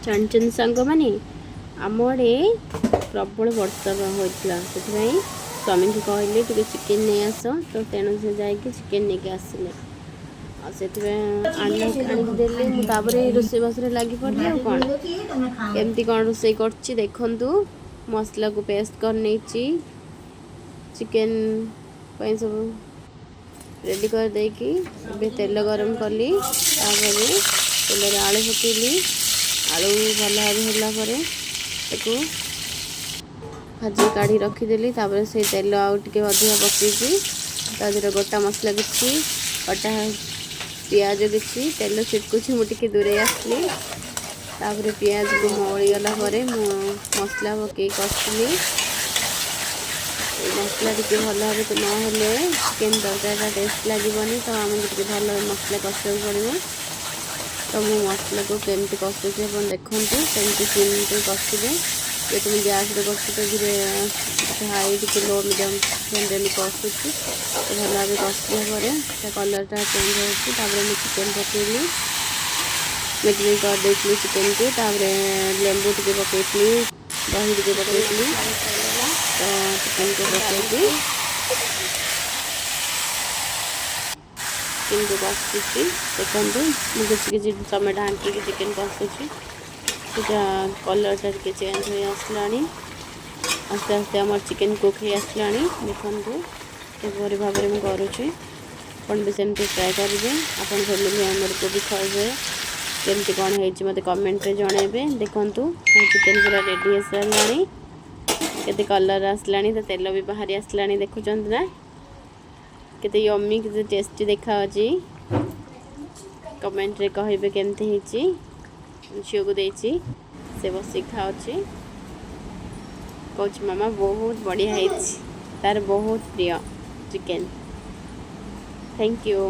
ଜାଣିଛନ୍ତି ସାଙ୍ଗମାନେ ଆମ ଆଡ଼େ ପ୍ରବଳ ବର୍ଷା ହୋଇଥିଲା। ସେଥିପାଇଁ ସ୍ୱାମୀଙ୍କୁ କହିଲେ ଟିକେ ଚିକେନ୍ ନେଇ ଆସ, ତ ତେଣୁ ସେ ଯାଇକି ଚିକେନ୍ ନେଇକି ଆସିଲେ। ଆଉ ସେଥିପାଇଁ ଆଣିକି ଦେଲେ। ମୁଁ ତାପରେ ରୋଷେଇବାସରେ ଲାଗି ପଡ଼ିଲି। ଆଉ କ'ଣ କେମିତି କ'ଣ ରୋଷେଇ କରୁଛି ଦେଖନ୍ତୁ। ମସଲାକୁ ପେଷ୍ଟ କରି ନେଇଛି, ଚିକେନ୍ ପାଇଁ ସବୁ ରେଡ଼ି କରିଦେଇକି ଏବେ ତେଲ ଗରମ କଲି। ତାପରେ ତେଲରେ ଆଳୁ ପକେଇଲି। ଆଳୁ ଭଲ ଭାବେ ହେଲା ପରେ ତାକୁ ଭାଜି କାଢ଼ି ରଖିଦେଲି। ତାପରେ ସେଇ ତେଲ ଆଉ ଟିକେ ଅଧିକ ପକେଇକି ତା ଦେହରେ ଗୋଟା ମସଲା କିଛି, କଟା ପିଆଜ କିଛି, ତେଲ ଛିଟକୁଛି ମୁଁ ଟିକେ ଦୂରେଇ ଆସିଲି। ତାପରେ ପିଆଜକୁ ମଉଳିଗଲା ପରେ ମୁଁ ମସଲା ପକେଇ କଷିଲି। ମସଲା ଟିକେ ଭଲ ଭାବେ ନହେଲେ ଚିକେନ୍ ତରକାରୀଟା ଟେଷ୍ଟ ଲାଗିବନି, ତ ଆମକୁ ଟିକେ ଭଲ ଭାବେ ମସଲା କଷିବାକୁ ପଡ଼ିବ। ତ ମୁଁ ମସଲାକୁ କେମିତି କଷୁଛି ଆପଣ ଦେଖନ୍ତୁ। ସେମିତି ସିମ୍ରେ କଷିବେ। ଯଦି ମୁଁ ଗ୍ୟାସ୍ରେ କଷୁଛି ତ ଧୀରେ ହାଇ ଟିକେ ଲୋ ମିଡ଼ିୟମ୍ ଫ୍ଲେମ୍ରେ ମୁଁ କଷୁଛି। ତ ଭଲ ଭାବେ କଷିଲା ପରେ ତା କଲର୍ଟା ଚେଞ୍ଜ ହେଉଛି। ତାପରେ ମୁଁ ଚିକେନ୍ ପକେଇଲି, ମ୍ୟାରିନେଟ୍ କରିଦେଇଥିଲି ଚିକେନ୍କୁ। ତାପରେ ଲେମ୍ବୁ ଟିକେ ପକେଇଥିଲି, ଦହି ଟିକେ ପକେଇଥିଲି। ତ ଚିକେନ୍କୁ ପକେଇକି ଚିକେନ୍କୁ କଷୁଛି ଦେଖନ୍ତୁ। ମୁଁ କିଛି ସମୟ ଢାଙ୍କିକି ଚିକେନ୍ କଷୁଛି। ସେଟା କଲର୍ଟା ଟିକେ ଚେଞ୍ଜ ହୋଇ ଆସିଲାଣି। ଆସ୍ତେ ଆସ୍ତେ ଆମର ଚିକେନ୍ କୁକ୍ ହେଇ ଆସିଲାଣି। ଦେଖନ୍ତୁ ଏପରି ଭାବରେ ମୁଁ କରୁଛି। ଆପଣ ବି ସେମିତି ଟ୍ରାଏ କରିବେ। ଆପଣ ଫ୍ୟାମିଲି ମେମ୍ବରକୁ ବି ଖୁଆଇବେ। କେମିତି କ'ଣ ହେଇଛି ମୋତେ କମେଣ୍ଟରେ ଜଣାଇବେ। ଦେଖନ୍ତୁ ମୋ ଚିକେନ୍ ପୁରା ରେଡ଼ି ହେଇସାରିଲାଣି। କେତେ କଲର୍ ଆସିଲାଣି, ତ ତେଲ ବି ବାହାରି ଆସିଲାଣି। ଦେଖୁଛନ୍ତି ନା କେତେ ୟମ୍ମି, କେତେ ଟେଷ୍ଟି ଦେଖାଯାଉଛି। କମେଣ୍ଟରେ କହିବେ କେମିତି ହେଇଛି। ଝିଅକୁ ଦେଇଛି, ସେ ବସିକି ଖାଉଛି। କହୁଛି ମାମା ବହୁତ ବଢ଼ିଆ ହେଇଛି। ତାର ବହୁତ ପ୍ରିୟ ଚିକେନ୍। Thank you.